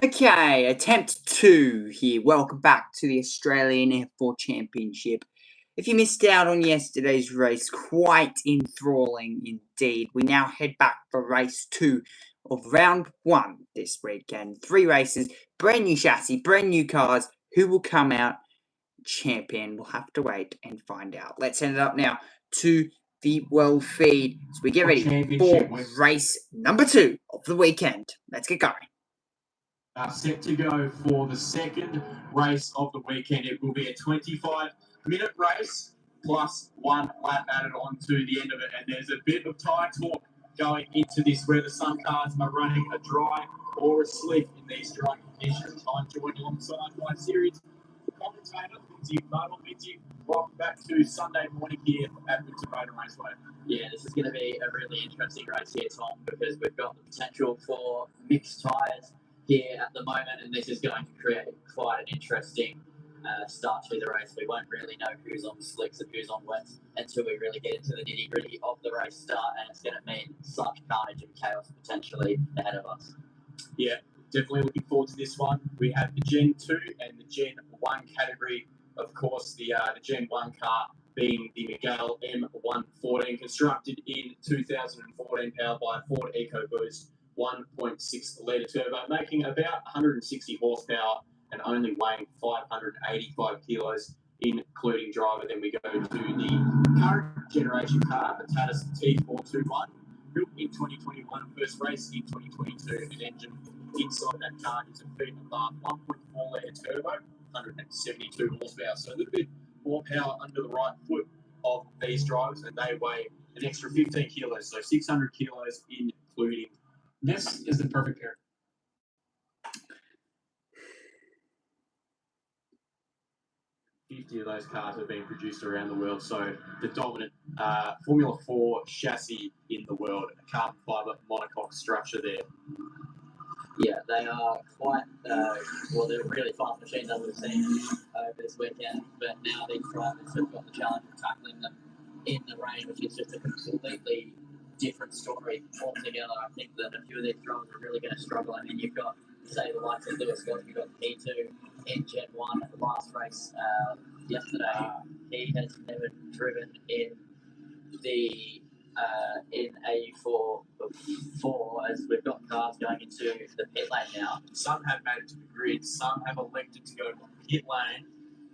Okay, attempt 2 here. Welcome back to the Australian F4 Championship. If you missed out on yesterday's race, quite enthralling indeed. We now head back for race 2 of round 1 this weekend. 3 races, brand new chassis, brand new cars. Who will come out champion? We'll have to wait and find out. Let's send it up now to the world feed as we get ready for race number 2 of the weekend. Let's get going. Set to go for the second race of the weekend. It will be a 25-minute race plus one lap added on to the end of it. And there's a bit of tyre talk going into this where some cars are running a dry or a slick in these dry conditions. I'm joined alongside my series commentator, Lindsay Buttle. Lindsay, welcome back to Sunday morning here at Windsor Motor Raceway. Yeah, this is going to be a really interesting race here, Tom, because we've got the potential for mixed tyres here at the moment, and this is going to create quite an interesting start to the race. We won't really know who's on slicks and who's on wets until we really get into the nitty-gritty of the race start, and it's going to mean such carnage and chaos potentially ahead of us. Yeah, definitely looking forward to this one. We have the Gen 2 and the Gen 1 category. Of course, the Gen 1 car being the Miguel M114, constructed in 2014, powered by a Ford EcoBoost 1.6 litre turbo, making about 160 horsepower and only weighing 585 kilos, including driver. Then we go to the current generation car, the Tatis T421, built in 2021, first race in 2022. An engine inside that car is a feet above 1.4 litre turbo, 172 horsepower. So a little bit more power under the right foot of these drivers, and they weigh an extra 15 kilos, so 600 kilos including. This is the perfect pair. Of those cars have been produced around the world, so the dominant Formula 4 chassis in the world, a carbon fibre monocoque structure there. Yeah, they are quite, they're really fast machines as we've seen over this weekend, but now these drivers have got the challenge of tackling them in the rain, which is just a completely different story altogether. I think that a few of these drivers are really going to struggle. I mean, you've got, say, the likes of Lewis Scott, you've got P2 in Gen 1 at the last race yesterday. He has never driven in the in AU4 before, as we've got cars going into the pit lane now. Some have made it to the grid, some have elected to go to the pit lane.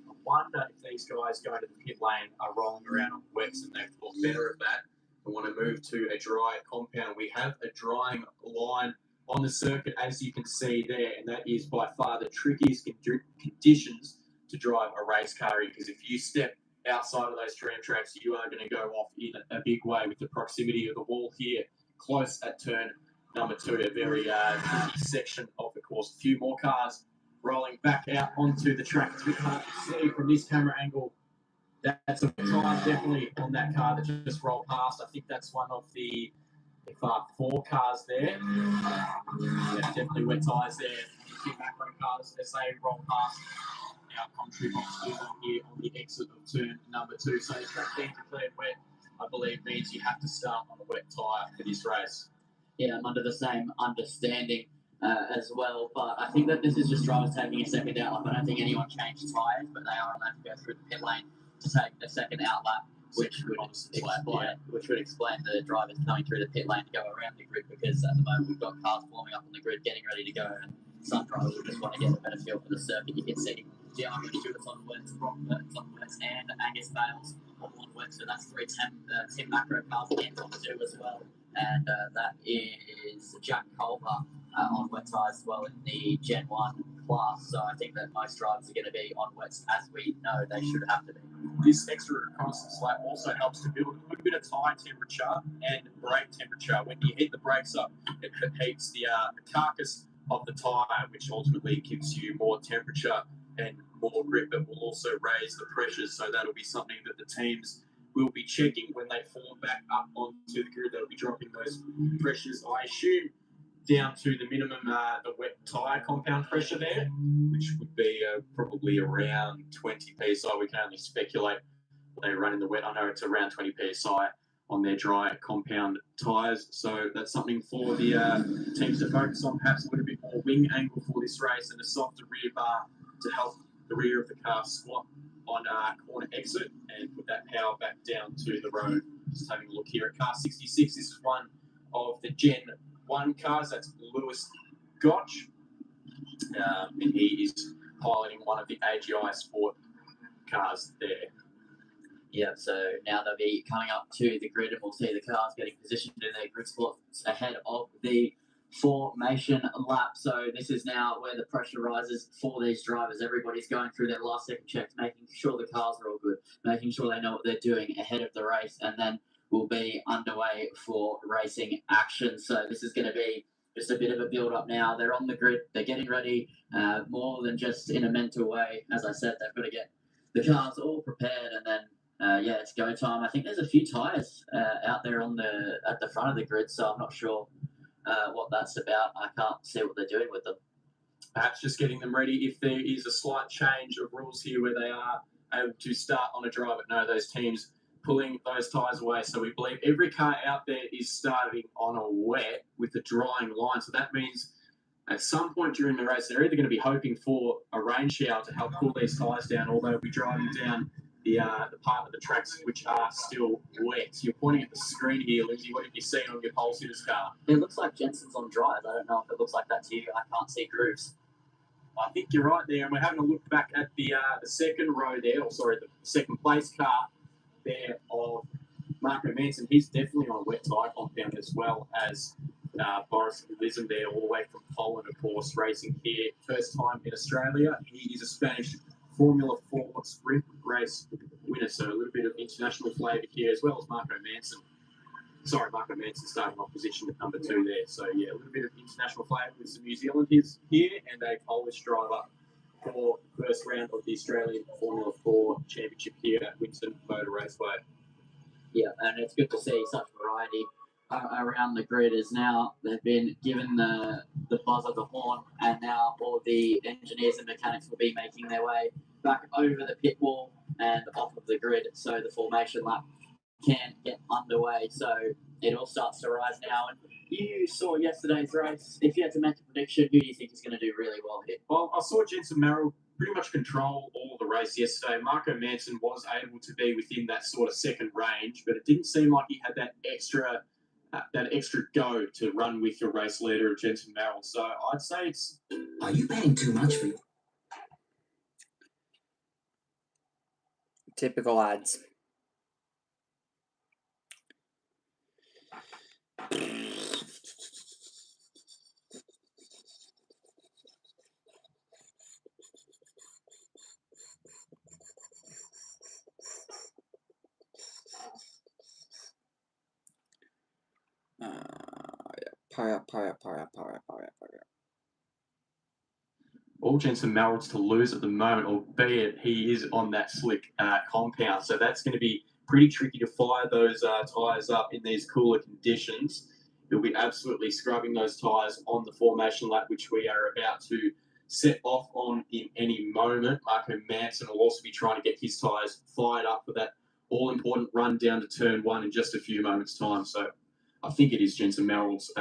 I wonder if these guys going to the pit lane are rolling around on wets and they've thought better of that and want to move to a dry compound. We have a drying line on the circuit, as you can see there, and that is by far the trickiest conditions to drive a race car in, because if you step outside of those tram tracks, you are going to go off in a big way with the proximity of the wall here, close at turn number 2, a very tricky section of the course. A few more cars rolling back out onto the track. It's a bit hard to see from this camera angle. That's a time definitely on that car that just rolled past. I think that's one of the F4 cars there. Yeah, definitely wet tyres there. A few macro cars as they roll past our country box here on the exit of turn number 2. So it's not being declared wet, I believe, means you have to start on a wet tyre for this race. Yeah, I'm under the same understanding as well, but I think that this is just drivers taking a second outlap. I don't think anyone changed tyres, but they are allowed to go through the pit lane to take a second outlap, which would explain the drivers coming through the pit lane to go around the grid, because at the moment we've got cars forming up on the grid getting ready to go, and some drivers will just want to get a better feel for the circuit. You can see DeAndre Stewart's on wets, Brock Burton's on wets, and Angus Bales on wets. So that's 3 Tim Macro cars again on 2 as well. And that is Jack Culver on wet tyres as well in the Gen 1 class. So I think that most drivers are going to be on wets, as we know they should have to be. This extra reconnaissance lap also helps to build a little bit of tyre temperature and brake temperature. When you heat the brakes up, it heats the carcass of the tyre, which ultimately gives you more temperature and more grip. It will also raise the pressures, so that'll be something that the teams will be checking when they form back up onto the grid. They'll be dropping those pressures, I assume, down to the minimum, the wet tyre compound pressure there, which would be probably around 20 psi. We can only speculate when they run in the wet. I know it's around 20 psi on their dry compound tyres. So that's something for the teams to focus on, perhaps a little bit more wing angle for this race and a softer rear bar to help the rear of the car squat on corner exit and put that power back down to the road. Just having a look here at car 66. This is one of the Gen 1 cars. That's Lewis Gotch. And he is piloting one of the AGI Sport cars there. Yeah, so now they'll be coming up to the grid and we'll see the cars getting positioned in their grid spots ahead of the formation lap. So this is now where the pressure rises for these drivers. Everybody's going through their last second checks, making sure the cars are all good, making sure they know what they're doing ahead of the race, and then we'll be underway for racing action. So this is going to be just a bit of a build-up now. They're on the grid. They're getting ready, more than just in a mental way. As I said, they've got to get the cars all prepared, and then it's go time. I think there's a few tyres out there at the front of the grid, so I'm not sure what that's about. I can't see what they're doing with them. Perhaps just getting them ready if there is a slight change of rules here where they are able to start on a dry, but no, those teams pulling those tyres away. So we believe every car out there is starting on a wet with a drying line. So that means at some point during the race, they're either going to be hoping for a rain shower to help cool these tyres down, or they'll be driving down the part of the tracks which are still wet. You're pointing at the screen here, Lindsay. What have you seen on your pole sitter's car? It looks like Jensen's on dries. I don't know if it looks like that to you. I can't see grooves. I think you're right there, and we're having a look back at the second row there, the second place car there of Marco Manson. He's definitely on a wet tyre compound, as well as Boris Lism there, all the way from Poland, of course, racing here. First time in Australia. He is a Spanish Formula 4 sprint race winner, so a little bit of international flavour here, as well as Marco Manson. Marco Manson starting off position at number 2 there. So, yeah, a little bit of international flavour with some New Zealanders here and a Polish driver for the first round of the Australian Formula 4 Championship here at Winton Motor Raceway. Yeah, and it's good to see such variety around the grid. As now they've been given the buzz of the horn, and now all the engineers and mechanics will be making their way back over the pit wall and off of the grid, so the formation lap can get underway. So it all starts to rise now. And you saw yesterday's race. If you had to make a prediction, who do you think is going to do really well here? Well, I saw Jensen Merrill pretty much control all the race yesterday. Marco Manson was able to be within that sort of second range, but it didn't seem like he had that extra go to run with your race leader, Jensen Merrill. So I'd say it's... Are you paying too much for you? Typical ads. Hurry up. All Jensen Merrill's to lose at the moment, albeit he is on that slick compound. So that's going to be pretty tricky to fire those tyres up in these cooler conditions. He'll be absolutely scrubbing those tyres on the formation lap, which we are about to set off on in any moment. Marco Manson will also be trying to get his tyres fired up for that all-important run down to turn 1 in just a few moments' time. So I think it is Jensen Merrill's.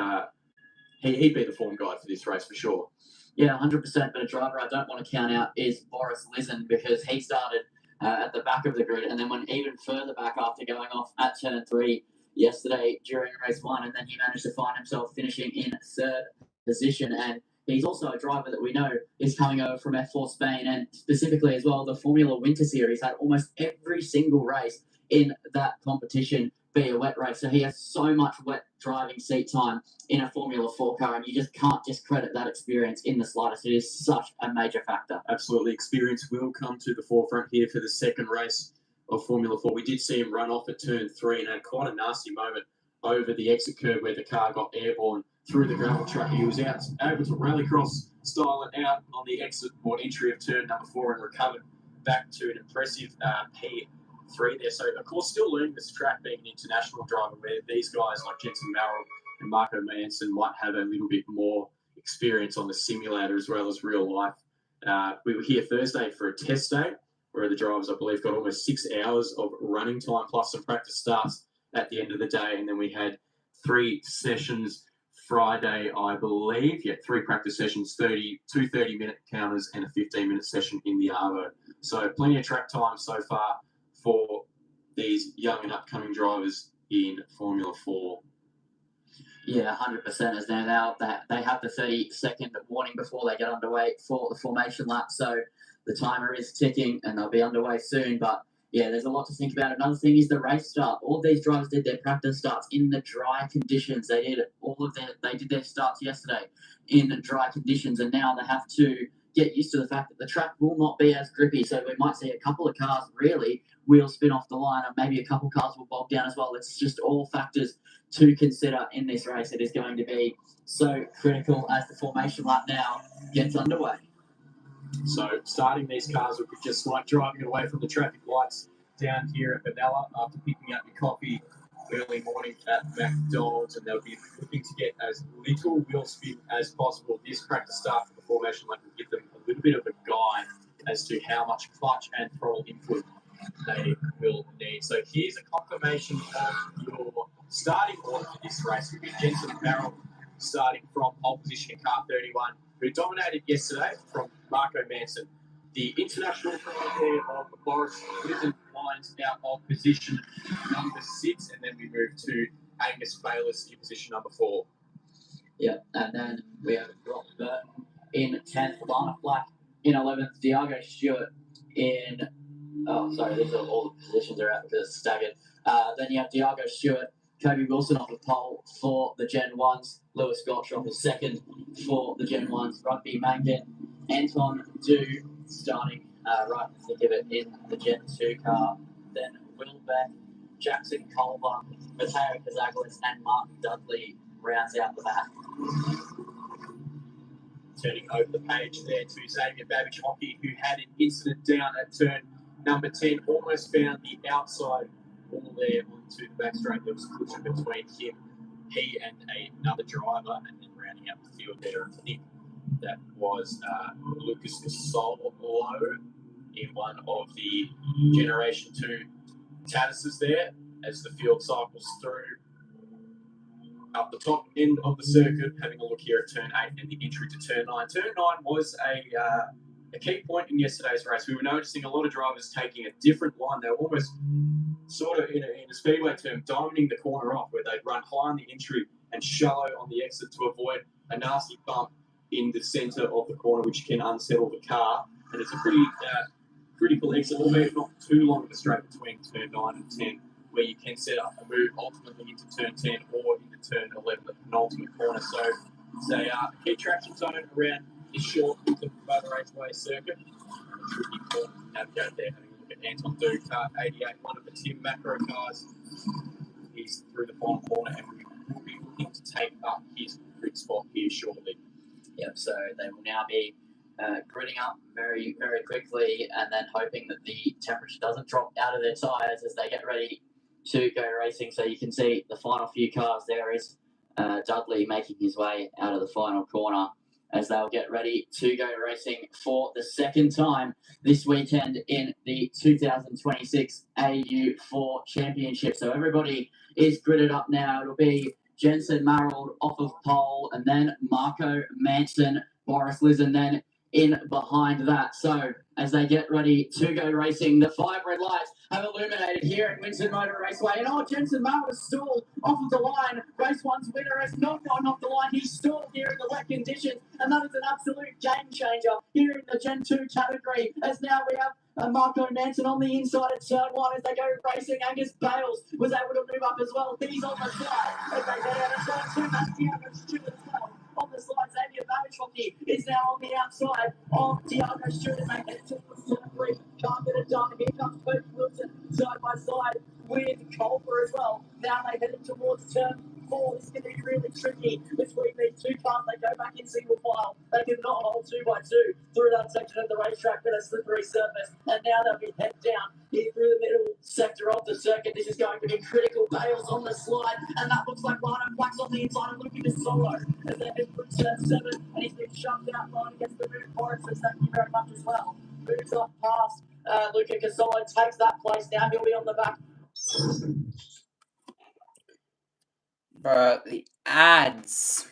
He'd be the form guy for this race for sure. Yeah, 100%. But a driver I don't want to count out is Boris Lism, because he started at the back of the grid and then went even further back after going off at turn 3 yesterday during race 1, and then he managed to find himself finishing in 3rd position. And he's also a driver that we know is coming over from F4 Spain, and specifically as well the Formula Winter Series. Had almost every single race in that competition be a wet race. So he has so much wet driving seat time in a Formula 4 car, and you just can't discredit that experience in the slightest. It is such a major factor. Absolutely. Experience will come to the forefront here for the second race of Formula 4. We did see him run off at turn 3 and had quite a nasty moment over the exit curve where the car got airborne through the gravel track. He was able to rallycross style it out on the exit or entry of turn number 4 and recovered back to an impressive P3 there. So, of course, still learning this track, being an international driver, where these guys like Jensen Merrill and Marco Manson might have a little bit more experience on the simulator as well as real life. We were here Thursday for a test day where the drivers, I believe, got almost 6 hours of running time plus some practice starts at the end of the day. And then we had 3 sessions Friday, I believe. Yeah, 3 practice sessions, 2 30-minute counters and a 15-minute session in the Arvo. So plenty of track time so far for these young and upcoming drivers in Formula 4. Yeah, 100% is there now. That they have the 30-second warning before they get underway for the formation lap. So the timer is ticking and they'll be underway soon. But yeah, there's a lot to think about. Another thing is the race start. All of these drivers did their practice starts in the dry conditions. They did their starts yesterday in dry conditions, and now they have to get used to the fact that the track will not be as grippy. So we might see a couple of cars really wheel spin off the line, and maybe a couple of cars will bog down as well. It's just all factors to consider in this race. It is going to be so critical as the formation lap now gets underway. So starting these cars will be just like driving away from the traffic lights down here at Benalla after picking up your coffee early morning at McDonald's, and they'll be looking to get as little wheel spin as possible. This practice start for the formation lap will give them a little bit of a guide as to how much clutch and throttle input they will need. So here's a confirmation of your starting order for this race. We'll be Jensen Merrill starting from pole position in car 31, who dominated yesterday from Marco Manson. The international player of Boris Lizard lines out of position number 6, and then we move to Angus Bayliss in position number 4. Yeah, and then we have Brock Burton in 10th, Lana Flack in 11th, Diago Stewart in... Oh, sorry, these are all the positions are out because it's staggered. Then you have Diago Stewart, Kobe Wilson off the pole for the Gen 1s, Lewis Gottschalk is second for the Gen 1s, Rugby Mangan, Anton Du starting right in the thick of it in the Gen 2 car, then Will Beck, Jackson Culver, Matteo Kazaglis, and Martin Dudley rounds out the back. Turning over the page there to Xavier Babbage Hockey, who had an incident down at turn number 10, almost found the outside wall there onto the back straight. There was a collision between him, he and another driver, and then rounding out the field there, I think that was Lucas Solo in one of the Generation 2 Tatuses there as the field cycles through up the top end of the circuit. Having a look here at turn 8 and the entry to turn 9. Turn 9 was a key point in yesterday's race. We were noticing a lot of drivers taking a different line. They were almost sort of, in a speedway term, diamonding the corner off, where they'd run high on the entry and shallow on the exit to avoid a nasty bump in the centre of the corner, which can unsettle the car. And it's a pretty critical exit, albeit not too long of a straight between turn 9 and 10, where you can set up a move ultimately into turn 10 or into turn 11, the penultimate corner. So it's a key traction zone around this short of the Motor Raceway circuit. It should be important to navigate there. Having a look at Anton Du, car 88, one of the Tim Macro cars. He's through the final corner, and we will be looking to take up his grid spot here shortly. Yep, so they will now be gridding up very, very quickly, and then hoping that the temperature doesn't drop out of their tyres as they get ready to go racing. So you can see the final few cars. There is Dudley making his way out of the final corner as they'll get ready to go racing for the second time this weekend in the 2026 AU4 Championship. So everybody is gridded up now. It'll be Jensen Marrold off of pole, and then Marco Manson, Boris Lizard then in behind that. So as they get ready to go racing, the 5 red lights have illuminated here at Winton Motor Raceway. And Jensen Marrold is stalled off of the line. Race 1's winner has not gotten off the line. He's stalled here in the wet conditions, and that is an absolute game changer here in the Gen 2 category. As now we have Marco Manson on the inside at turn 1 as they go racing. Angus Bales was able to move up as well. He's on the side as they get out of turn 2. That's Diago Stewart as well. On the slide, Xavier Babbage Hockey is now on the outside of Diago Stewart as they head towards turn 3. Can't get it done. Here comes Kobe Wilson side by side with Culver as well. Now they headed towards turn 4. This is going to be really tricky between these two cars. They go back in single file. They cannot hold 2 by 2 through that section of the racetrack with a slippery surface. And now they'll be head down here through the middle sector of the circuit. This is going to be critical. Bales on the slide, and that looks like Rhino Flax on the inside and looking to solo as they head through turn 7, and he's been shoved out line against the move for it. So thank you very much as well. Moves off past Luca Casolo, takes that place now. He'll be on the back. But the ads,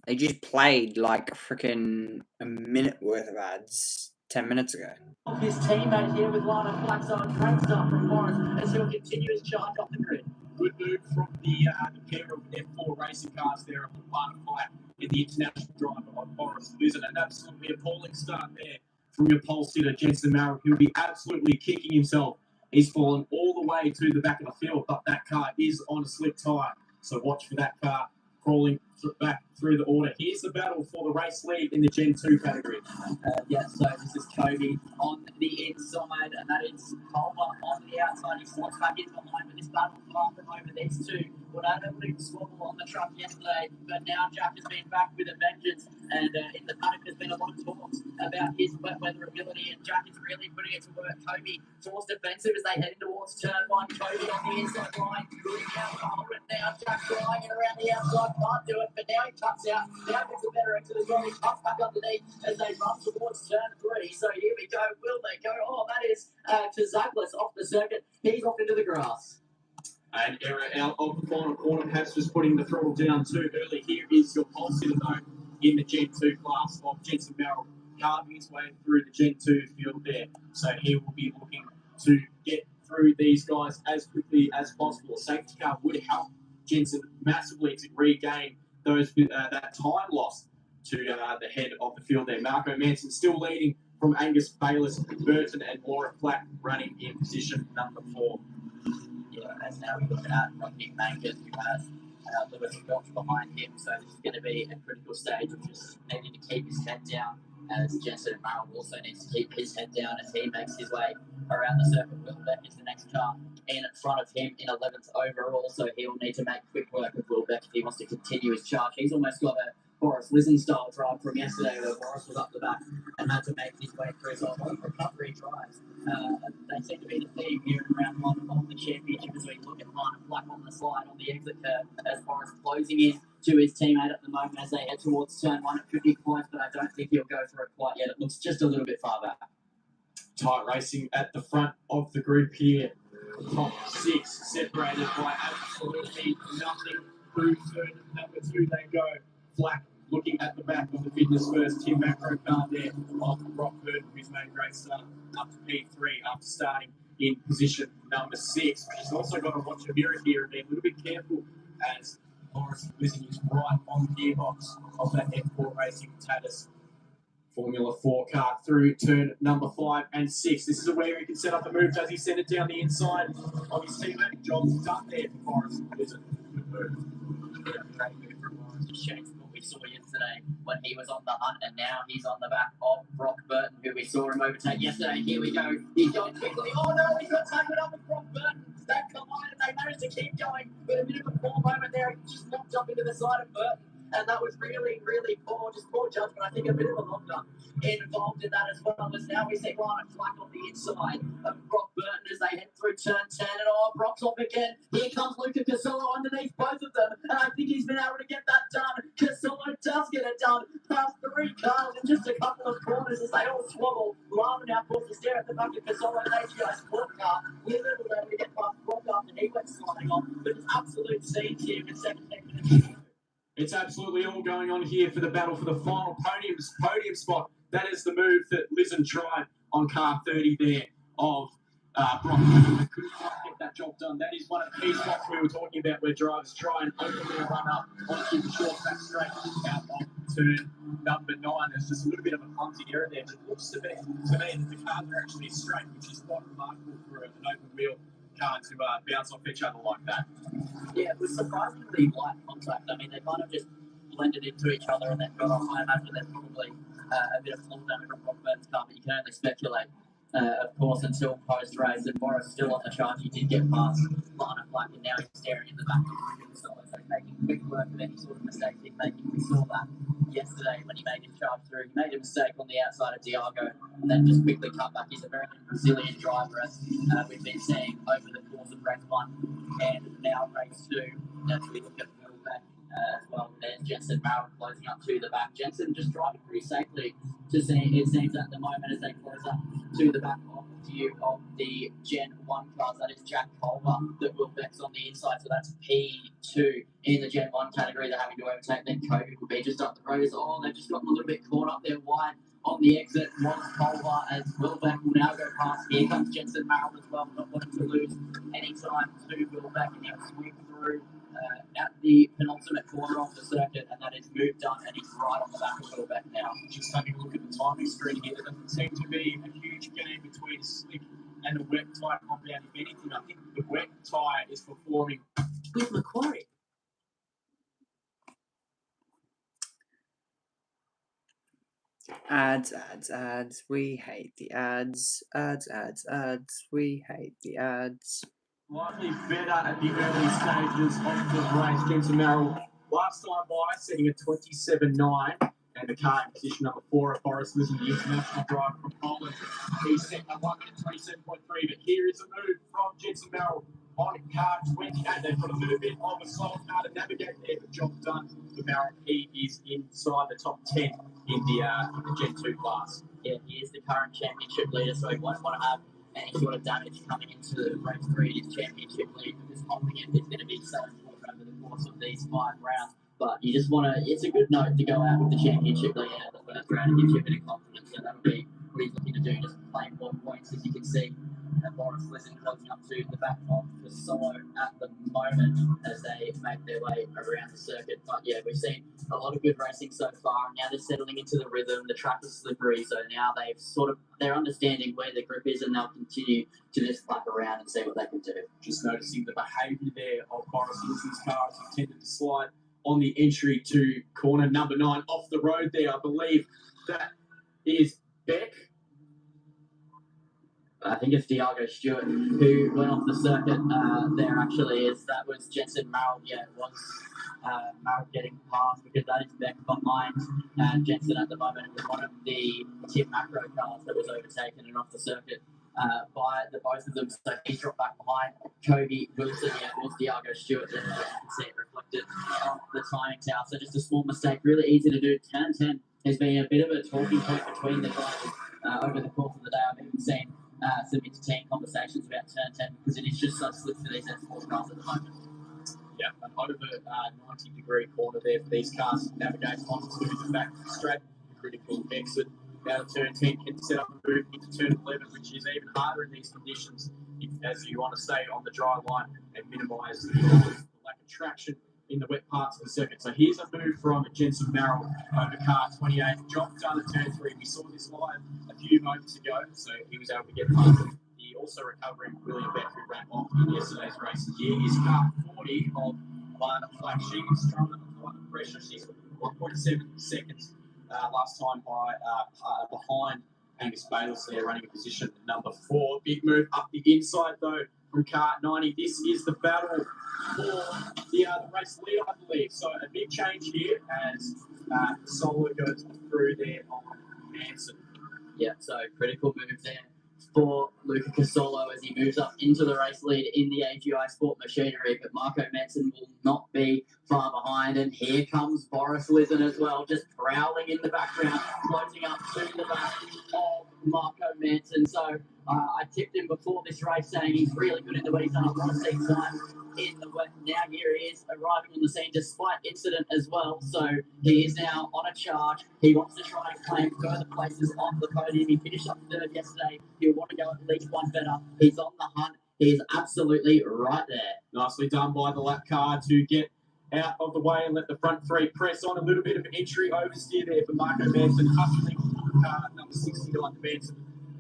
they just played like freaking a minute worth of ads 10 minutes ago. His teammate here with Lana Flaxo and Train Star from Morris as he'll continue his charge off the grid. Good move from the pair of F4 racing cars there on Lana Flack in the international driver of Boris Lizard. An absolutely appalling start there from your pole sitter, Jensen Marrow, who'll be absolutely kicking himself. He's fallen all the way to the back of the field, but that car is on a slick tyre. So watch for that car crawling back through the order. Here's the battle for the race lead in the Gen 2 category. So this is Kobe on the inside, and that is Culver on the outside. He slots back into the line, but this battle from over these two. Well, I don't think squabble on the truck yesterday, but now Jack has been back with a vengeance, and in the paddock there's been a lot of talk about his wet weather ability, and Jack is really putting it to work. Kobe forced defensive as they head towards turn one. Kobe on the inside line, putting out Culver, and now Jack flying it around the outside, can't do it, but now he cuts out. Now gets a better into the goal. He cuts back underneath as they run towards turn three. So here we go. Will they go? Oh, that is Tazaglis off the circuit. He's off into the grass. An error out of the final corner, perhaps just putting the throttle down too early. Here is your pole sitter though in the Gen 2 class of Jensen Merrill, carving his way through the Gen 2 field there. So he will be looking to get through these guys as quickly as possible. A safety car would help Jensen massively to regain those that time lost to the head of the field there. Marco Manson still leading from Angus Bayliss, Burton and Laura Flack running in position number 4. Yeah, as now we look at Nick Mankers, who has Lewis Welch behind him, so this is going to be a critical stage of just needing to keep his head down, as Jensen Merrill also needs to keep his head down as he makes his way around the circuit. Wilbeck is the next car in front of him in 11th overall, so he'll need to make quick work of Wilbeck if he wants to continue his charge. He's almost got a Boris Lizen style drive from yesterday where Boris was up the back and had to make his way through. So a lot of recovery drives. They seem to be the theme here in round one of the championship as we look at Lana Flack on the slide on the exit curve as Boris closing in to his teammate at the moment as they head towards turn one at 50 points, but I don't think he'll go for it quite yet. It looks just a little bit far back. Tight racing at the front of the group here. Top 6 separated by absolutely nothing. Through turn number 2 they go. Flack looking at the back of the fitness first. Tim Macro car there off Brock Burton, who's made a great start up to P3 after starting in position number 6. But he's also got to watch a mirror here and be a little bit careful as Boris Lizzie is right on the gearbox of that F4 Racing Tatus Formula 4 car through turn number 5 and 6. This is where he can set up a move. Does he send it down the inside of his teammate? Job's done there for Boris. It's a good move. Yeah, great move from Boris. Just showing what we saw yesterday when he was on the hunt, and now he's on the back of Brock Burton, who we saw him overtake yesterday. Here we go. He's going quickly. Oh no, he's got taken up with Brock Burton. That collided. They managed to keep going, but a bit of a poor moment there. He just knocked up into the side of Burton. And that was really, really poor, just poor judgment. I think a bit of a lockdown involved in that as well. As now we see Lana Flack on the inside of Brock Burton as they head through turn 10. And Brock's off again. Here comes Luca Casillo underneath both of them. And I think he's been able to get that done. Casillo does get it done. Past 3 cars in just a couple of corners as they all swabble. Lana now forced to stare at the back of Casillo and AGI Sport car. Lillard was able to get past Brock after he went sliding off. But it's absolute scenes here with 17 minutes. It's absolutely all going on here for the battle for the final podium spot. That is the move that Lizen tried on car 30 there of Brock. Couldn't quite get that job done. That is one of the key spots we were talking about where drivers try and open their run up onto the short back straight out of turn number 9. There's just a little bit of a clumsy error there, but it looks to me that the cars are actually straight, which is quite remarkable for an open wheel car to bounce off each other like that. Yeah, it was surprisingly light contact. I mean, they kind of just blended into each other and then got off. I imagine there's probably a bit of floor damage from Brock Burton's car, but you can only speculate, of course, until post-race. And Boris still on the charge. He did get past Lana Flack, and now he's staring in the back of the ring. So he's making quick work of any sort of mistakes he's making. We saw that yesterday when he made his charge through. He made a mistake on the outside of Diago and then just quickly cut back. He's a very resilient driver, as we've been seeing over the course of race 1 and now race 2. As we look at Wilbeck as well, there's Jensen Merrill closing up to the back. Jensen just driving pretty safely to see, it seems, at the moment as they close up to the back of view of the Gen 1 cars. That is Jack Culver that will Beck's on the inside. So that's P2 in the Gen 1 category. They're having to overtake. Then Kobe will be just up the road. Oh, they've just gotten a little bit caught up there wide on the exit. Was Culver as Wilbeck will now go past. Here comes Jensen Merrill as well. Not wanting to lose any time to Wilbeck, and he'll sweep through at the penultimate corner of the circuit, and that is moved on, and he's right on the back of Wilbeck now. Just having a look at the timing screen here, there doesn't seem to be a huge game between slick and the wet tyre compound. If anything, I think the wet tyre is performing with Macquarie. Ads, we hate the ads. Ads, we hate the ads. Slightly better at the early stages of the race. Jensen Merrill last time by setting a 27.9, and the car in position number 4 of Forrest Listen, the international driver from Poland. He's set a 1 minute 27.3, but here is a move from Jensen Merrill on car 28. They've got a little bit of a slow car to navigate there, but job done for Merrill. He is inside the top 10 in the Gen 2 class. Yeah, he is the current championship leader, so he won't want to have any sort of damage coming into race 3 in his championship lead, because holding it is going to be so important over the course of these 5 rounds. But you just want to, it's a good note to go out with the championship leader at the first round. It gives you a bit of confidence, so that'll be what he's looking to do, just playing more points, as you can see. Boris Listen closing up to the back of the solo at the moment as they make their way around the circuit. But yeah, we've seen a lot of good racing so far. Now they're settling into the rhythm. The track is slippery, so now they're understanding where the grip is, and they'll continue to just lap around and see what they can do. Just noticing the behaviour there of Boris Listen's car as he tended to slide on the entry to corner number 9 off the road there. I believe that is Beck. I think it's Diago Stewart who went off the circuit. There actually is. That was Jensen Merrill. Yeah, it was Merrill getting past, because that is Beck behind Jensen at the moment. It was one of the Tim Macro cars that was overtaken and off the circuit by the both of them. So he dropped back behind Kobe Wilson. Yeah, it was Diago Stewart. And you can see it reflected on the timing tower. So just a small mistake. Really easy to do. Turn 10 has been a bit of a talking point between the drivers over the course of the day. I've even seen some entertaining conversations about turn 10, because it is just so slick for these S4 cars at the moment. Yeah, an over 90-degree corner there for these cars to navigate onto the back straight, critical exit. Now to turn 10 can set up a move into turn 11, which is even harder in these conditions as you want to stay on the dry line and minimise the lack of traction in the wet parts of the circuit. So here's a move from Jensen Merrill over car 28. Job done at turn 3. We saw this live a few moments ago, so he was able to get past it. He also recovering William Beck, who ran off in yesterday's race. Here is car 40 of Lana Flack. She is struggling under pressure. She's 1.7 seconds last time behind Angus Bayliss there, running in position number 4. Big move up the inside though from car 90. This is the battle for the race lead, I believe. So a big change here as Solo goes through there on Manson. Yeah, so critical move there for Luca Casolo as he moves up into the race lead in the AGI Sport Machinery, but Marco Manson will not be far behind, and here comes Boris Listen as well, just prowling in the background, floating up to the back of Marco Manson. So I tipped him before this race saying he's really good into what he's done. I want to see time in the wet. Now here he is arriving on the scene despite incident as well. So he is now on a charge. He wants to try and claim further places on the podium. He finished up 3rd yesterday. He'll want to go at least one better. He's on the hunt. He's absolutely right there. Nicely done by the lap car to get out of the way and let the front 3 press on. A little bit of an entry oversteer there for Marco Manson, hustling car number 69 Manson.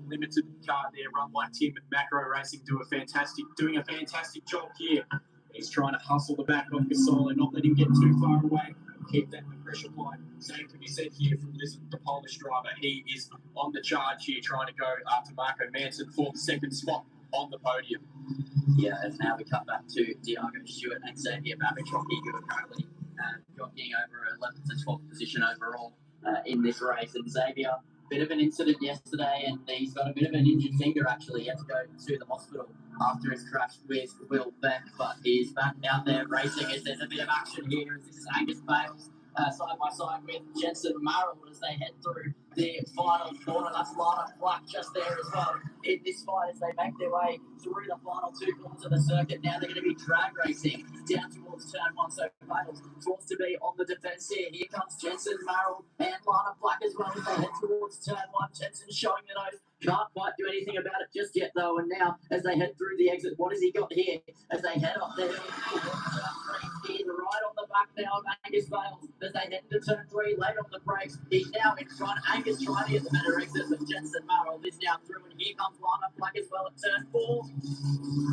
Limited car there, run by Tim at Macro Racing, doing a fantastic job here. He's trying to hustle the back of Gasol, not let him get too far away. Keep that pressure point. Same can be said here from the Polish driver. He is on the charge here, trying to go after Marco Manson for the 2nd spot on the podium. Yeah, and now we cut back to Diago Stewart and Xavier Babichocki, who are currently jockeying over 11th to 12th position overall in this race. And Xavier, bit of an incident yesterday, and he's got a bit of an injured finger actually. He had to go to the hospital after his crash with Will Beck, but he's back out there racing as there's a bit of action here as this is Angus Bales side by side with Jensen Marrow as they head through the final corner. That's Lana Flack just there as well in this fight as they make their way through the final 2 corners of the circuit. Now they're going to be drag racing down towards turn 1. So Bales forced to be on the defence here. Here comes Jensen Marrow and Lana Flack as well as they head towards turn 1. Jensen showing the nose. Can't quite do anything about it just yet, though. And now, as they head through the exit, what has he got here? As they head up there, he's right on the back now of Angus Bales. As they head into turn 3, late on the brakes. He's now in front. Angus trying to get the better exit, but Jensen Marrow is now through. And here comes Lana Flack as well at turn 4.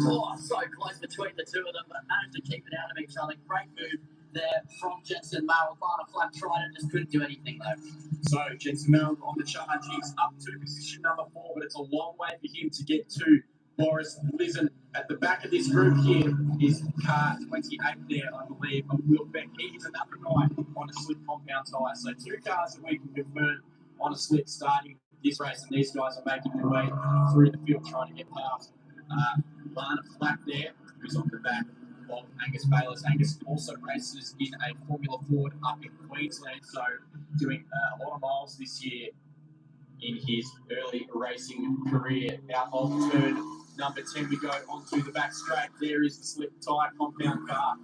Oh, so close between the two of them, but managed to keep it out of each other. Great move there from Jensen Marrow. Lana Flack tried it, just couldn't do anything, though. So Jensen Marrow on the charge. He's up to position number 4, but it's a long way for him to get to Boris Lizen. At the back of this group here is car 28 there, I believe, of Will Beck. He's another guy on a slip compound tyre. So 2 cars that we can confirm on a slip starting this race, and these guys are making their way through the field trying to get past Lana Flack there, who's on the back of Angus Bayliss. Angus also races in a Formula Ford up in Queensland, so doing a lot of miles this year in his early racing career. Out of turn number 10, we go onto the back straight. There is the slip tyre compound car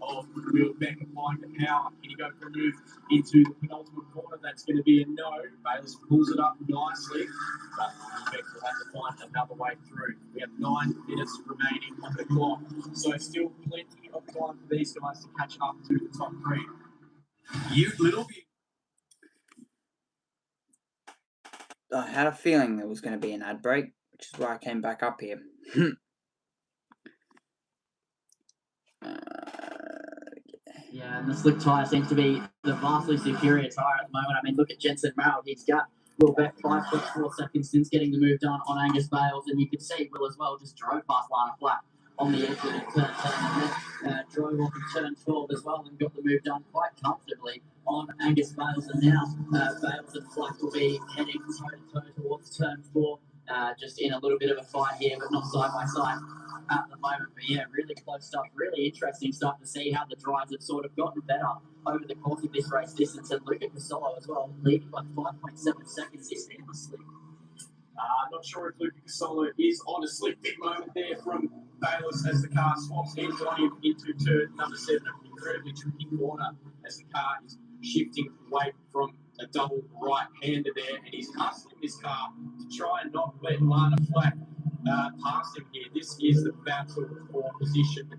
of Will Beck applying the power. Can he go for a move into the penultimate corner? That's going to be a no. Bayliss pulls it up nicely, but Will Beck will have to find another way through. We have 9 minutes remaining on the clock, so still plenty of time for these guys to catch up to the top 3. You little bit. I had a feeling there was going to be an ad break, which is why I came back up here. Yeah, and the slip tyre seems to be the vastly superior tyre at the moment. I mean, look at Jensen Marrow. He's got Will Beck 5.4 seconds since getting the move done on Angus Bales, and you can see Will as well just drove past Lana Flack on the exit of turn 10, and then drove off in turn 12 as well and got the move done quite comfortably on Angus Bales. And now Bales and Flack will be heading toe-to-toe towards turn 4, just in a little bit of a fight here, but not side by side at the moment. But yeah, really close stuff, really interesting stuff to see how the drives have sort of gotten better over the course of this race distance. And Luca Casolo as well, leading by 5.7 seconds this in the slip. I'm not sure if Luca Casolo is on a slip. Big moment there from Bayliss as the car swaps ends on him into turn number 7. An incredibly tricky corner as the car is shifting weight from a double right-hander there, and he's hustling this car to try and not let Lana Flack past him here. This is the battle for position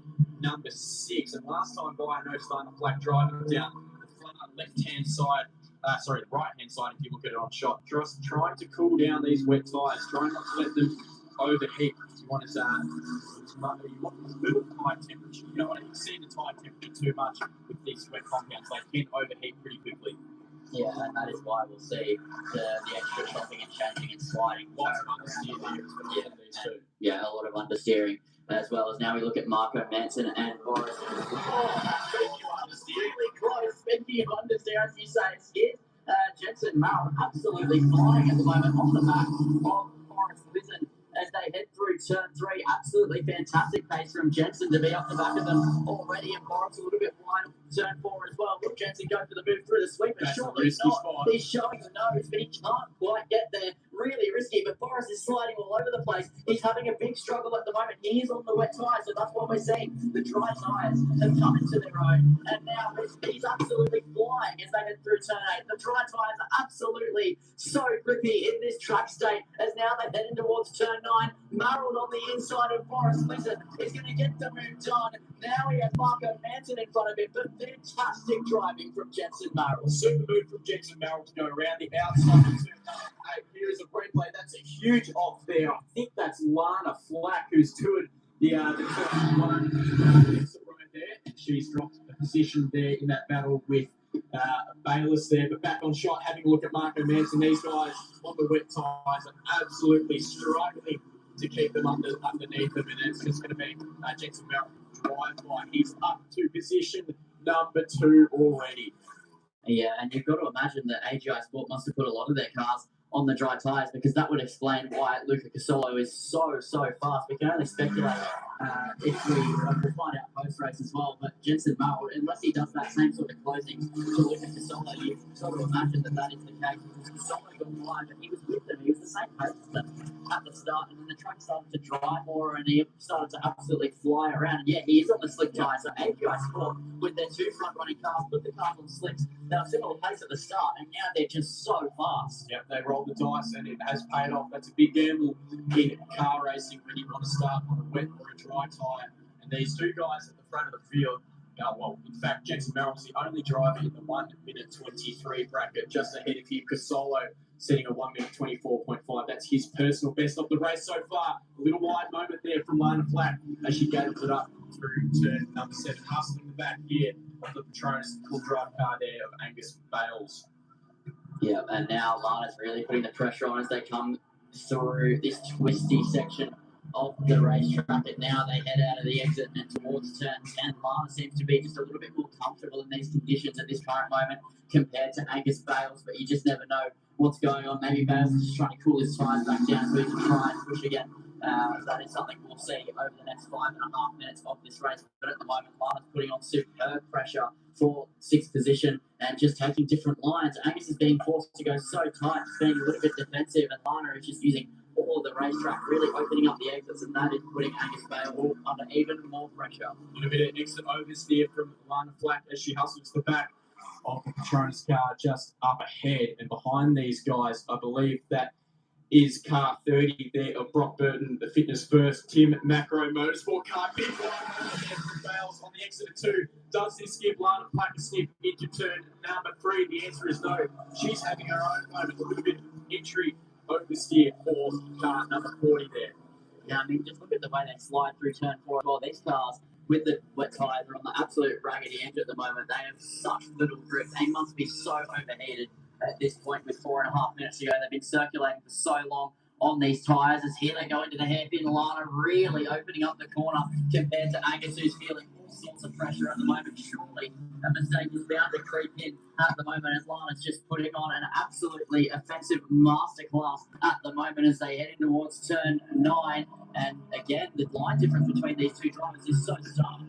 number 6, and last time by, I noticed Lana Flack driving down the front left-hand side, the right-hand side if you look at it on shot, just trying to cool down these wet tyres, trying not to let them overheat. You want to a little high temperature. You don't want to exceed the tyre temperature too much with these wet compounds. They can overheat pretty quickly. Yeah, and that is why we'll see the extra chopping and changing and sliding. Lots of understeer there as well. Yeah, a lot of understeering, as well as now we look at Marco Manson and Boris. Really close. Speaking of understeer, as you say, it's Jensen Marrow absolutely flying at the moment on the back of Boris Lizen as they head through turn 3. Absolutely fantastic pace from Jensen to be up the back of them already, and Boris a little bit wide on turn 4 as well. Will Jensen go for the move through the sweep, but surely not. He's showing the nose, but he can't quite get there. Really risky, but Boris is sliding all over the place. He's having a big struggle at the moment. He is on the wet tyres, so that's what we're seeing. The dry tyres have come into their own, and now he's absolutely flying as they head through turn 8. The dry tyres are absolutely so grippy in this track state, as now they're heading towards turn 9. Marrow on the inside of Boris Lizen is going to get the move done. Now he has Marco Manson in front of him, but fantastic driving from Jensen Marrow. Super move from Jensen Marrow to go around the outside of turn 8. Here is a replay. That's a huge off there. I think that's Lana Flack who's doing the turn 1 exit right there. And she's dropped a position there in that battle with Bayliss there. But back on shot, having a look at Marco Manson. These guys on the wet tyres are absolutely struggling to keep them underneath them, and it's just going to be Jensen Marrow drive by. He's up to position number 2 already. Yeah, and you've got to imagine that AGI Sport must have put a lot of their cars on the dry tyres, because that would explain why Luca Casolo is so fast. We can only speculate if we'll find out post-race as well. But Jensen Merrill, unless he does that same sort of closing to Luca Casolo, you sort of imagine that is the case. Casolo got wide, but he was with them. He was the same pace as them at the start, and then the track started to dry more, and he started to absolutely fly around. And yeah, he is on the slick tyre, so API Sport, with their two front-running cars, put the cars on slicks. They were similar pace at the start, and now they're just so fast. Yep, they rolled the dice, and it has paid off. That's a big gamble in car racing when you want to start on a wet or a dry tyre. And these two guys at the front of the field, in fact, Jensen Merrill's the only driver in the 1 minute 23 bracket, just ahead of him. Casolo setting a 1 minute 24.5. That's his personal best of the race so far. A little wide moment there from Lana Flack as she gathers it up through turn number 7. Hustling the back here of the Petronas full drive car there of Angus Bales. Yeah, and now Lana's really putting the pressure on as they come through this twisty section of the racetrack, and now they head out of the exit and towards turn 10. Lana seems to be just a little bit more comfortable in these conditions at this current moment compared to Angus Bales, but you just never know what's going on. Maybe Bales is just trying to cool his tyres back down so he can try and push again. That is something we'll see over the next 5.5 minutes of this race. But at the moment, Lana's putting on superb pressure for 6th position and just taking different lines. Angus is being forced to go so tight, just being a little bit defensive, and Lana is just using all of the racetrack, really opening up the exits, and that is putting Angus Bale under even more pressure. A little bit of exit oversteer from Lana Flack as she hustles the back of the Petronas car just up ahead, and behind these guys, I believe that is car 30 there of Brock Burton, the Fitness First Tim Macro Motorsport car. Big line from Bales on the exit of 2. Does this give Lana Flack a sniff into turn number 3? The answer is no. She's having her own moment, a little bit of entry oversteer for car number 40 there. Yeah, I mean, just look at the way they slide through turn 4 as well. These cars with the wet tyres are on the absolute raggedy edge at the moment. They have such little grip. They must be so overheated at this point with 4.5 minutes to go. They've been circulating for so long on these tyres. As here they go into the hairpin. Lana really opening up the corner compared to Angus, who's feeling all sorts of pressure at the moment. Surely a mistake is bound to creep in at the moment as Lana's just putting on an absolutely offensive masterclass at the moment as they head in towards turn 9. And again, the line difference between these two drivers is so stark.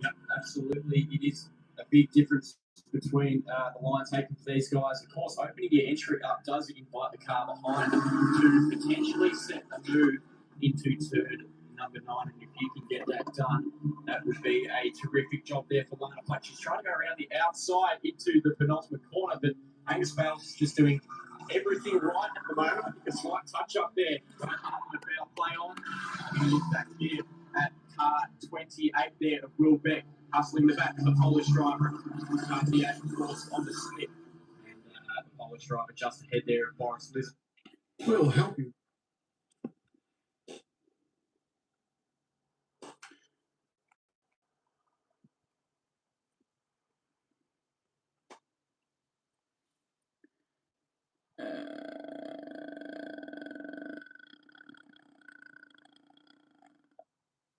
Yep, absolutely. It is a big difference between the line taken for these guys. Of course, opening your entry up does invite the car behind to potentially set a move into turn number 9. And if you can get that done, that would be a terrific job there for Lana Flack. She's trying to go around the outside into the penultimate corner, but Angus Bales is just doing everything right at the moment. I think a slight touch up there. Bale play on. And you look back here at car 28 there of Will Beck hustling the back of the Polish driver. Car 28, of course, on the slip. And the Polish driver just ahead there of Boris Lizard. We'll help you.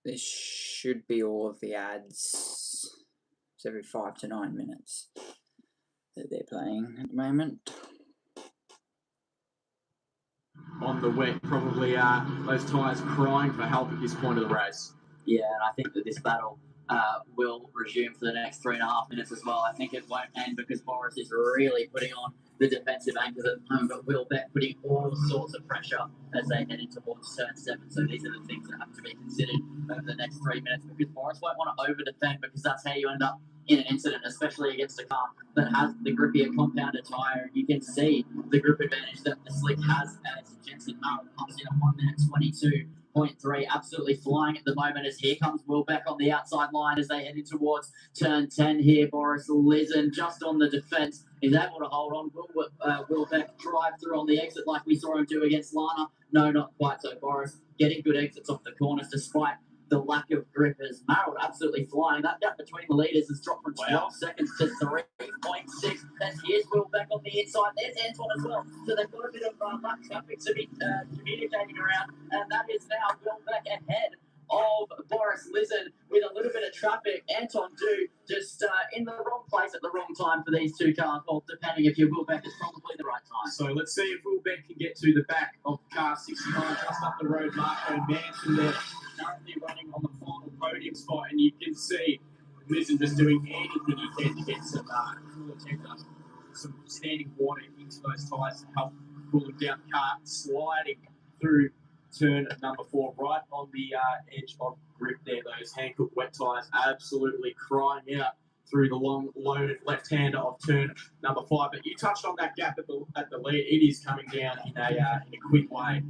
This should be all of the ads. It's every 5 to 9 minutes that they're playing at the moment. On the wet, probably those tyres crying for help at this point of the race. Yeah, and I think that this battle will resume for the next 3.5 minutes as well. I think it won't end because Boris is really putting on the defensive anchors at the moment, but Will Beck putting all sorts of pressure as they head into towards turn 7. So these are the things that have to be considered over the next 3 minutes, because Boris won't want to over-defend, because that's how you end up in an incident, especially against a car that has the grippier compounded tyre. You can see the grip advantage that the slick has as Jensen Merrill comes in at 1 minute 22.3, absolutely flying at the moment as here comes Will Beck on the outside line as they head in towards turn 10 here. Boris Lizard just on the defence is able to hold on. Will Beck drive through on the exit like we saw him do against Lana? No, not quite so. Boris getting good exits off the corners despite the lack of grip, as Merrill absolutely flying. That gap between the leaders has dropped from 12 seconds to 3.6. As here's Will Beck on the inside. There's Anton as well. So they've got a bit of lap traffic to be communicating around, and that is now Will Beck ahead of Boris Lizard with a little bit of traffic. Anton Do just in the wrong place at the wrong time for these two cars. Well, depending if you're Wilbeck, it's probably the right time. So let's see if Wilbeck can get to the back of car 69 just up the road. Marco Manson there, currently running on the final podium spot, and you can see Wizen just doing anything he can to get some cooler temper, some standing water into those tyres to help cool them down. The car sliding through turn number 4, right on the edge of grip there. Those Hankook wet tyres absolutely crying out through the long loaded left-hander of turn number 5. But you touched on that gap at the lead. It is coming down in a quick way.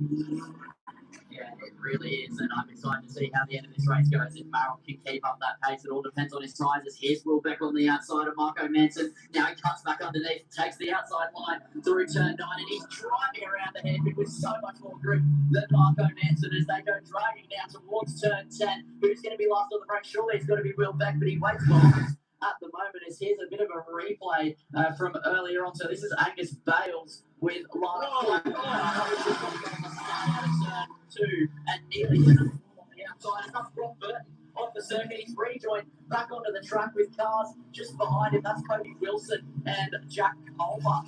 Yeah, it really is, and I'm excited to see how the end of this race goes. If Merrill can keep up that pace, it all depends on his tyres. As here's Wilbeck on the outside of Marco Manson. Now he cuts back underneath, takes the outside line through turn 9, and he's driving around the hairpin with so much more grip than Marco Manson as they go dragging now towards turn 10. Who's going to be last on the break? Surely it's going to be Wilbeck, but he waits long at the moment. As here's a bit of a replay from earlier on. So this is Angus Bales with last turn 2 and nearly on the outside. That's Rob Burton off the circuit. He's rejoined back onto the track with cars just behind him. That's Cody Wilson and Jack Culver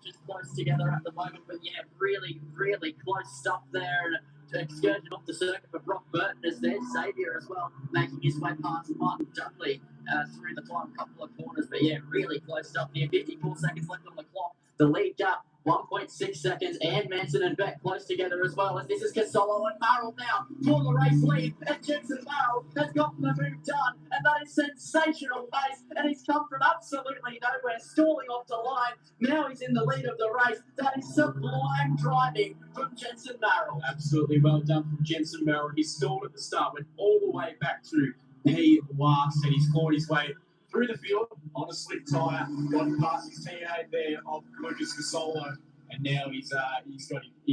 just close together at the moment. But yeah, really, really close stuff there. And excursion off the circuit for Brock Burton as their saviour as well, making his way past Martin Dudley through the final couple of corners. But yeah, really close stuff here. 54 seconds left on the clock. The lead gap 1.6 seconds, and Manson and Beck close together as well. As this is Casolo and Marrell now for the race lead, and Jensen Marrell has gotten the move done, and that is sensational pace, and he's come from absolutely nowhere, stalling off the line. Now he's in the lead of the race. That is sublime driving from Jensen Marrell. Absolutely well done from Jensen Marrell. He stalled at the start, went all the way back to P last, and he's clawed his way through the field on a slick tyre, got past his teammate there of Lucas Casolo, and now he's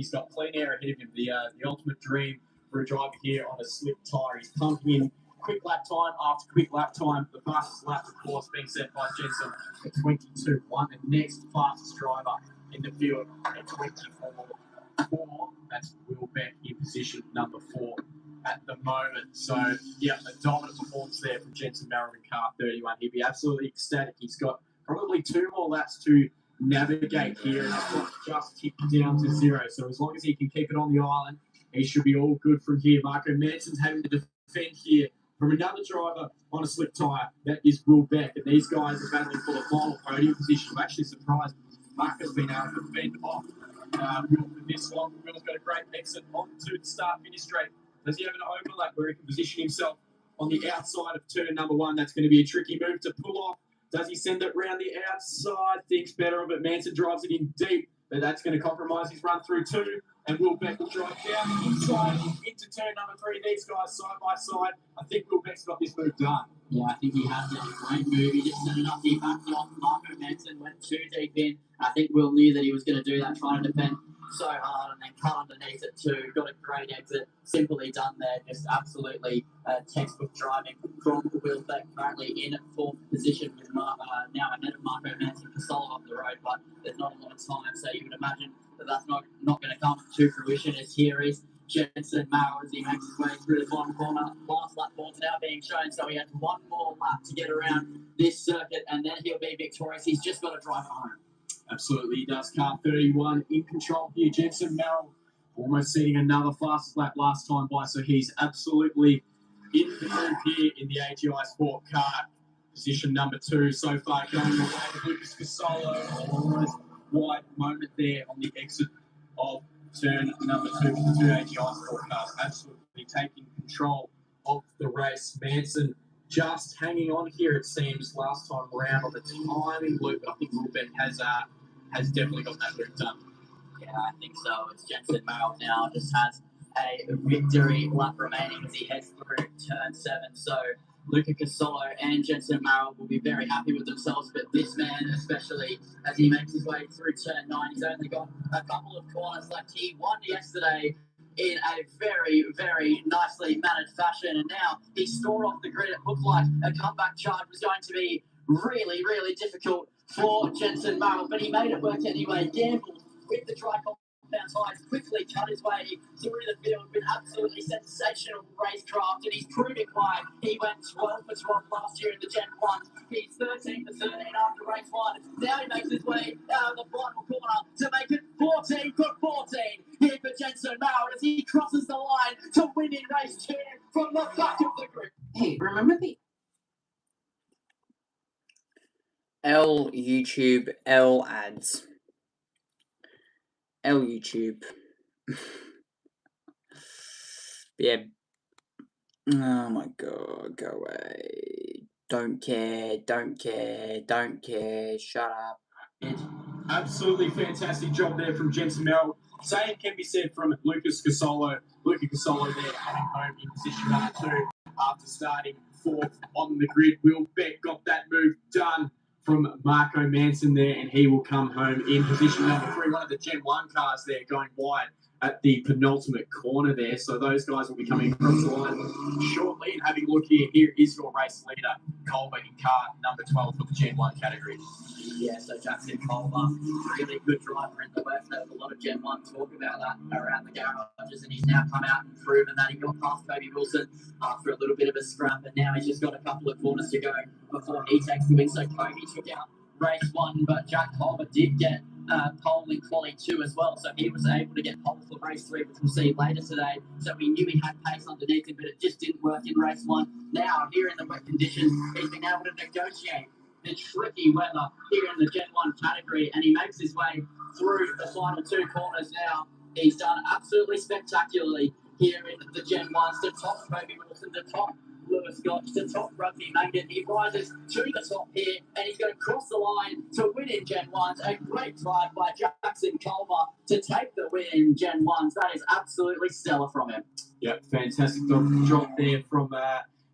got clean air ahead of him. The ultimate dream for a driver here on a slick tyre. He's pumping in quick lap time after quick lap time. The fastest lap, of course, being set by Jensen at 22.1. The next fastest driver in the field at 24.4. That's Wilbeck in position number 4 at the moment. So, yeah, a dominant performance there from Jensen Marrell in car 31. He'd be absolutely ecstatic. He's got probably 2 more laps to navigate here, and it's just tipped down to 0. So as long as he can keep it on the island, he should be all good from here. Marco Manson's having to defend here from another driver on a slick tyre. That is Wilbeck, and these guys are battling for the final podium position. I'm actually surprised Marco's been able to fend off Will for this long. Will's got a great exit onto the start-finish straight. Does he have an overlap where he can position himself on the outside of turn number 1? That's going to be a tricky move to pull off. Does he send it round the outside? Thinks better of it. Manson drives it in deep, but that's going to compromise his run through 2. And Wilbeck will drive down the inside into turn number 3. These guys side by side. I think Wilbeck's got this move done. Yeah, I think he has a great move. He just set it up. He backed off. Marco Manson went too deep in. I think Will knew that he was going to do that, trying to defend so hard and then cut underneath it too. Got a great exit. Simply done there. Just absolutely textbook driving from Wilbeck. Currently in 4th position with now ahead of Marco Manson for Solo off the road, but there's not a lot of time, so you would imagine that that's not going to come to fruition. As here is Jensen Marrell as he makes his way through the bottom corner. Last lap board's now being shown, so he has 1 more lap to get around this circuit, and then he'll be victorious. He's just got to drive home. Absolutely, he does. Car 31 in control here. Jensen Marrell almost setting another fast lap last time by, so he's absolutely in the group here in the AGI Sport Car. Position number 2 so far, going away with Lucas Casolo. Almost wide moment there on the exit of turn number 2 for the 2 AGI Sport Cars. Absolutely taking control of the race. Manson just hanging on here, it seems, last time round on the timing loop. I think Wilbeck has definitely got that loop done. Yeah, I think so. It's Jensen Marrell now, just has a victory lap remaining as he heads through turn 7. So Luca Casolo and Jensen Marrell will be very happy with themselves, but this man, especially as he makes his way through turn 9, he's only got a couple of corners left. He won yesterday in a very, very nicely managed fashion, and now he's scored off the grid. It looked like a comeback charge was going to be really, really difficult for Jensen Marrell, but he made it work anyway. Gambled with the dry bounce high, quickly cut his way through the field with absolutely sensational racecraft, and he's proving why. He went 12 for 12 last year in the Gen 1. He's 13 for 13 after race 1. Now he makes his way out of the final corner to make it 14 for 14 here for Jensen Maurer as he crosses the line to win in race 2 from the back of the group. Hey, remember the L YouTube, L ads. L YouTube. Yeah. Oh my god, go away. Don't care, don't care, don't care, shut up. Absolutely fantastic job there from Jensen Merrill. Same can be said from Lucas Casolo. Luca Casolo there heading home in position number 2 after starting 4th on the grid. Will Beck got that move done from Marco Manson there, and he will come home in position number 3. One of the Gen 1 cars there going wide at the penultimate corner there. So those guys will be coming across the line shortly. And having a look here, here is your race leader, Culver, in car number 12 for the Gen 1 category. Yeah, so Jackson Culver, really good driver in the West. There's a lot of Gen 1 talk about that around the garages, and he's now come out and proven that he got past Kobe Wilson after a little bit of a scrap, and now he's just got a couple of corners to go before he takes the win. So Kobe took out race 1, but Jack Culver did get pole in quali 2 as well, so he was able to get pole for race 3, which we'll see later today. So we knew he had pace underneath him, but it just didn't work in race 1. Now, here in the wet conditions, he's been able to negotiate the tricky weather here in the Gen 1 category, and he makes his way through the final 2 corners now. He's done absolutely spectacularly here in the Gen 1s, to top Kobe Wilson, to top Lewis Scott, to top Rugby Mangan. He rises to the top here, and he's going to cross the line to win in Gen 1s. A great drive by Jackson Culver to take the win in Gen 1s. That is absolutely stellar from him. Yep, fantastic job there from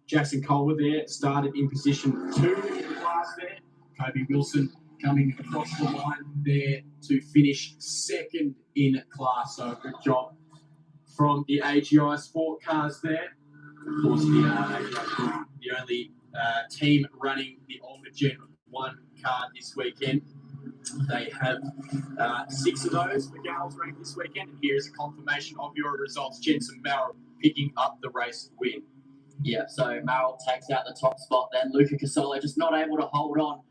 Jackson Culver there. Started in position 2 in the class there. Kobe Wilson coming across the line there to finish 2nd in class. So good job from the AGI Sport cars there. Of course, the only team running the older Gen 1 car this weekend. They have 6 of those for Gals running this weekend. And here is a confirmation of your results. Jensen Merrill picking up the race win. Yeah, so Merrill takes out the top spot. Then Luca Casolo just not able to hold on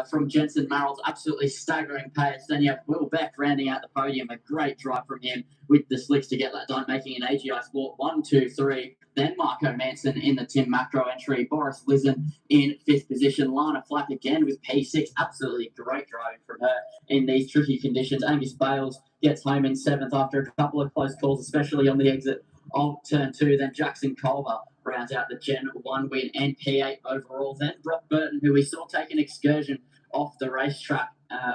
from Jensen Merrill's absolutely staggering pace. Then you have Will Beck rounding out the podium. A great drive from him with the slicks to get that done, making an AGI Sport 1, 2, 3. Then Marco Manson in the Tim Macro entry. Boris Lizen in 5th position. Lana Flack again with P6. Absolutely great driving from her in these tricky conditions. Angus Bales gets home in 7th after a couple of close calls, especially on the exit of turn 2. Then Jackson Culver rounds out the Gen 1 win and P8 overall. Then Brock Burton, who we saw take an excursion off the racetrack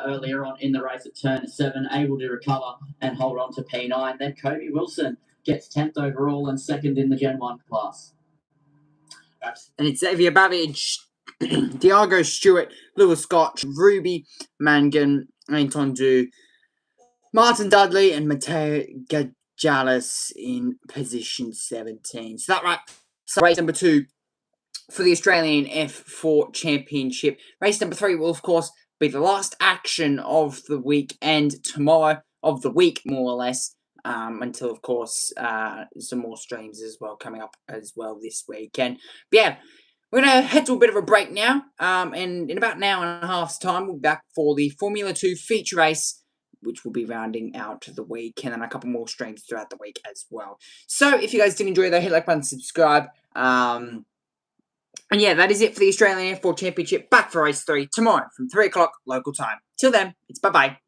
earlier on in the race at turn 7, able to recover and hold on to P9. Then Kobe Wilson gets 10th overall and 2nd in the Gen 1 class. And it's Xavier Babbage, Diago Stewart, Lewis Scott, Ruby Mangan, Anton Du, Martin Dudley, and Matteo Gajalis in position 17. So that wraps up race number 2 for the Australian F4 Championship. Race number 3 will, of course, be the last action of the week and tomorrow of the week, more or less, until, of course, some more streams as well coming up as well this weekend. But yeah, we're going to head to a bit of a break now, and in about an hour and a half's time, we'll be back for the Formula 2 feature race, which will be rounding out the week, and then a couple more streams throughout the week as well. So, if you guys did enjoy that, hit like button, subscribe. And yeah, that is it for the Australian F4 Championship. Back for race 3 tomorrow from 3 o'clock local time. Till then, it's bye-bye.